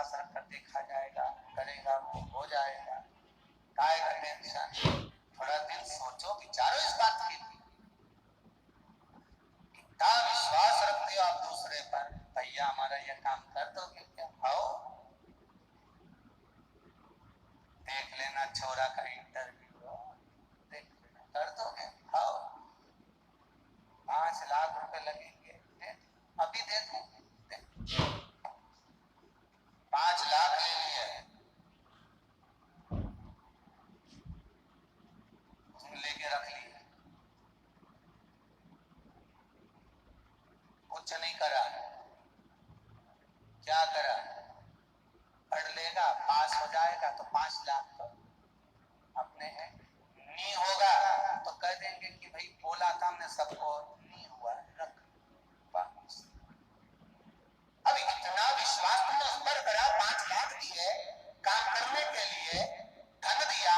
विश्वास रखकर देखा जाएगा, करेगा वो हो जाएगा, काय का टेंशन। थोड़ा दिन सोचो, विचारो इस बात के लिए, कितना विश्वास रखते हो आप दूसरे पर। भैया हमारा ये काम कर दोगे क्या? आओ देख लेना, छोरा का इंटरव्यू देख लेना, कर दोगे? आओ 5 लाख रुपए लगेंगे, अभी दे दूं, 5 लाख ले लिए, लेके रख लिए, कुछ नहीं करा, क्या करा? पढ़ लेगा, पास हो जाएगा तो 5 लाख तो अपने हैं, नहीं होगा तो कह देंगे कि भाई बोला था हमने सबको, नहीं हुआ, रख वापस। अब इतना विश्वास तुमने उस पर करा, 5 लाख दिए काम करने के लिए, धन दिया,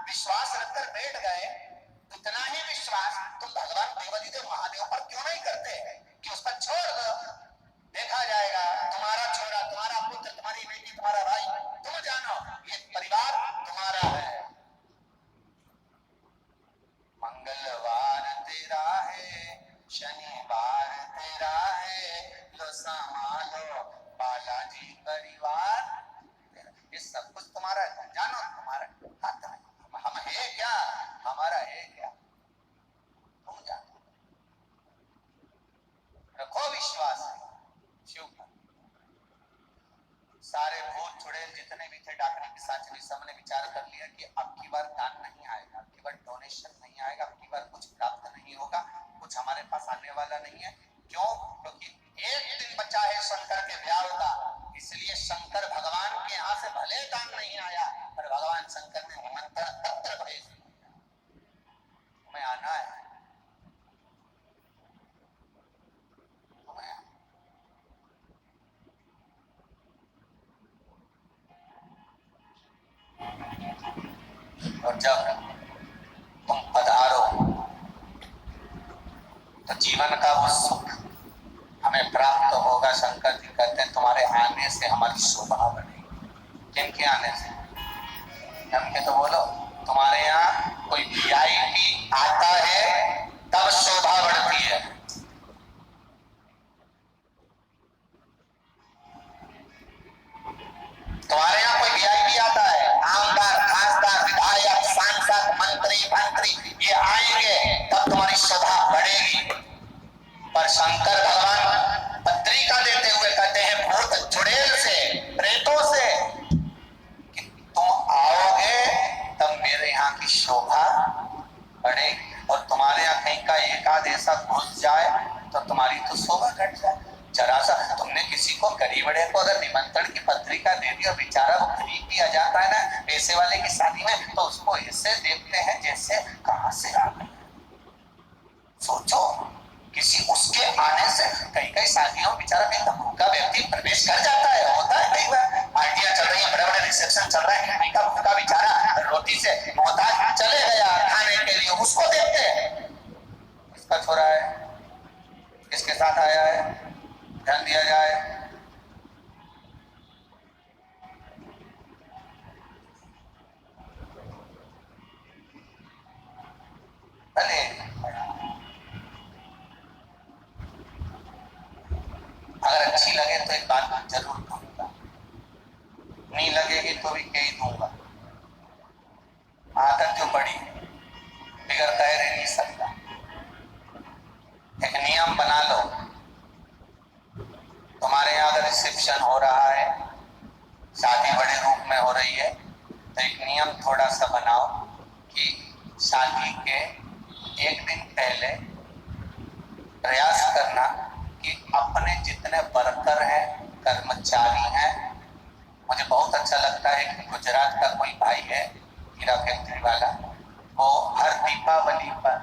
विश्वास रखकर बैठ गए, इतना ही विश्वास तुम भगवान देवादिदेव महादेव पर क्यों नहीं करते कि उसका छोड़ दो, देखा जाएगा, तुम्हारा छोरा, तुम्हारा पुत्र, तुम्हारी बेटी, तुम्हारा भाई, तुम जानो ये परिवार तुम्हारा है। मंगलवार तेरा है, शनिवार तेरा है, लो संभालो बालाजी परिवार, ये सब कुछ तुम्हारा है, जानो तुम्हारा हाथ में। हम है क्या? हमारा है क्या? तुम जानो, रखो विश्वास शिव पर। सारे भूत चुड़ैल जितने भी थे, डाकनी पिशाचनी, सबने विचार कर लिया कि अब की बार दान नहीं आएगा, अब की बार डोनेशन नहीं आएगा, अब की बार कुछ प्राप्त नहीं होगा, कुछ हमारे पास आने वाला नहीं है। क्यों? क्योंकि एक दिन बचा है शंकर के ब्याह का, इसलिए शंकर भगवान के यहाँ से भले दान नहीं आया, पर भगवान शंकर ने निमंत्रण पत्र भेज दिया, तुम्हें आना है, तुम्हें। और जब तुम पधारो तो जीवन का वो सुख हमें प्राप्त होगा। शंकर जी कहते हैं तुम्हारे आने से हमारी शोभा बढ़ेगी। किनके आने से? हम के तो बोलो, तुम्हारे यहाँ कोई वीआईपी आता है तब शोभा बढ़ती है। तुम्हारे यहाँ कोई वीआईपी आता है, आमदार, खासदार, विधायक, सांसद, मंत्री, ये आएंगे तब तुम्हारी शोभा बढ़ेगी। पर शंकर भगवान पत्रिका देते हुए कहते हैं भूत चुड़ैल से, प्रेतों से, कि तुम आओगे तब मेरे यहाँ की शोभा बढ़ेगी। और तुम्हारे यहाँ कहीं का एकाध ऐसा घुस जाए तो तुम्हारी तो शोभा घट जाए। जरा सा तुमने किसी को गरीब बड़े को अगर निमंत्रण की पत्रिका दे दी और बेचारा वो खरीद भी आ जाता है ना पैसे वाले की शादी में, तो उसको ऐसे देखते हैं जैसे कहां से आ गए। सोचो, किसी उसके आने से कई शादियों बेचारा भी भूखा व्यक्ति प्रवेश कर जाता है, होता है कई बार। पार्टियां चल रही है, बड़े बड़े रिसेप्शन चल रहे हैं, कहीं का भूखा बेचारा रोटी से मोहताज चले गया खाने के लिए, उसको देखते हैं इसका छोरा है, इसके साथ आया है, ध्यान दिया जाए। भले अगर अच्छी लगे तो एक बात जरूर कहूंगा, नहीं लगेगी तो भी कह ही दूंगा। आदत जो बड़ी बिगड़ कह रह नहीं सकता। एक नियम बना लो, तुम्हारे यहाँ अगर रिसेप्शन हो रहा है, शादी बड़े रूप में हो रही है, तो एक नियम थोड़ा सा बनाओ कि शादी के एक दिन पहले प्रयास करना कि अपने जितने वर्कर हैं, कर्मचारी हैं, मुझे बहुत अच्छा लगता है कि गुजरात का कोई भाई है हीरा फैक्ट्री वाला, वो हर दीपावली पर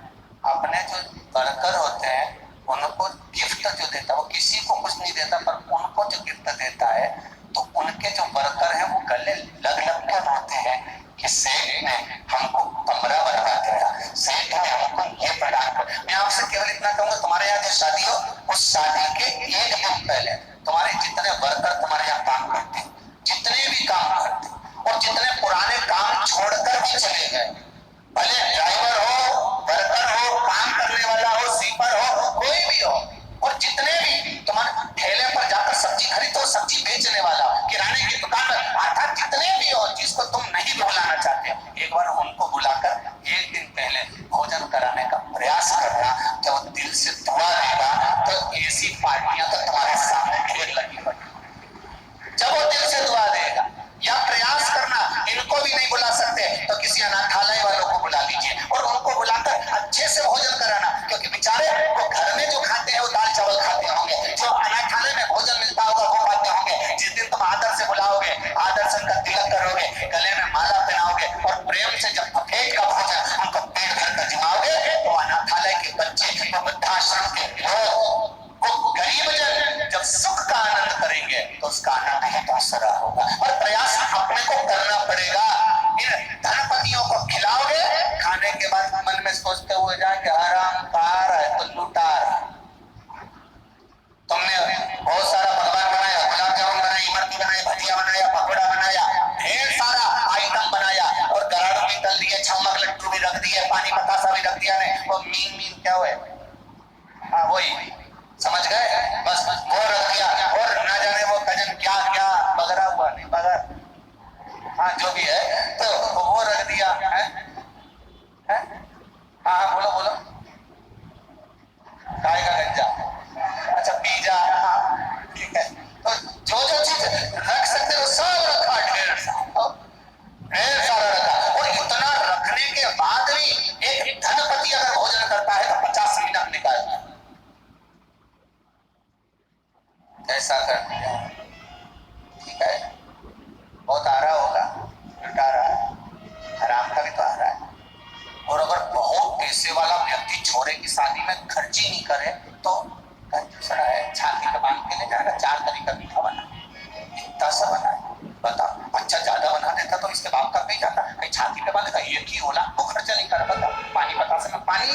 अपने जो वर्कर होते हैं उनको गिफ्ट जो देता है, वो किसी को कुछ नहीं देता, पर उनको जो गिफ्ट देता है तो उनके जो वर्कर हैं वो गले लग के रोते हैं कि सेठ ने हमको कमरा बनवा दिया, सेठ ने हमको ये प्रदान किया। मैं आपसे केवल इतना कहूंगा, तुम्हारे यहाँ जो शादी हो उस शादी के एक दिन पहले तुम्हारे जितने वर्कर तुम्हारे यहाँ काम करते हैं, काम करते, और जितने पुराने काम छोड़कर भी चले गए, भले ड्राइवर हो, वर्कर हो, काम करने वाला हो, स्वीपर हो, कोई भी हो, और जितने भी तुम्हारे ठेले पर जाकर सब्जी खरीदो, सब्जी बेचने वाला, किराने की दुकान में, अर्थात जितने भी हो जिसको तुम नहीं बुलाना चाहते, एक बार उनको बुलाकर एक दिन पहले भोजन कराने का प्रयास करना। जब वो दिल से दुआ देगा तो ऐसी पार्टियां तो तुम्हारे सामने ढेर लगी पड़ी। जब वो दिल से दुआ देगा, या प्रयास करना, इनको भी नहीं बुला सकते तो किसी अनाथालय वालों को बुला लीजिए और उनको बुलाकर अच्छे से भोजन कराना, क्योंकि बेचारे वो घर में जो खाते हैं वो दाल चावल खाते होंगे, जो अनाथालय में भोजन मिलता होगा वो खाते होंगे। जिस दिन तुम आदर से बुलाओगे, आदर से उनका तिलक करोगे, गले में माला पहनाओगे और प्रेम से जब पेट का भोजन उनको पेट भर कर जिमाओगे, तो अनाथालय के बच्चे, तो वृद्धाश्रम के लोग, वो गरीब जन जब सुख का आनंद करेंगे तो उसका आनंद ही दूसरा होगा। और प्रयास अपने को करना पड़ेगा। इन धनपतियों को खिलाओगे, खाने के बाद मन में सोचते हुए जाए कि हराम कार है तो लुटार। तुमने बहुत सारा पकवान बनाया, गुलाब जामुन बनाई, इमरती बनाई, भजिया बनाया, पकौड़ा बनाया, ढेर सारा आइटम बनाया, और गराड़ू भी तल दिए, छमक लड्डू भी रख दिए, पानी बतासा भी रख दिया। नहीं, वो मीन क्या हुए, हाँ वही समझ गए, बस वो रख दिया, और ना जाने वो कजन क्या क्या बगरा हुआ, नहीं बगर, हाँ जो भी है, तो वो रख दिया है? हाँ बोलो बोलो, काय का गंजा, अच्छा पिज्जा, हाँ ठीक है। तो जो जो चीज रख सकते हो सब रखा, ढेर सारा रखा। और इतना रखने के बाद भी एक धनपति अगर भोजन करता है तो 50 मिनट निकालता है। ऐसा कर दिया, ठीक है, बहुत आ रहा होगा, लुटा रहा है, हराम का भी तो आ रहा है। और अगर बहुत पैसे वाला व्यक्ति छोरे की शादी में खर्ची नहीं करे तो दूसरा है, छाती पे बांध के ले जाएगा, 4 तरीका मीठा बना, इतना सा बना है, बताओ। अच्छा ज्यादा बना देता तो इसके बाप का नहीं जाता, कहीं छाती पे बांधेगा, एक ही होला, वो खर्चा नहीं कर, बताओ। पानी बता सकता, पानी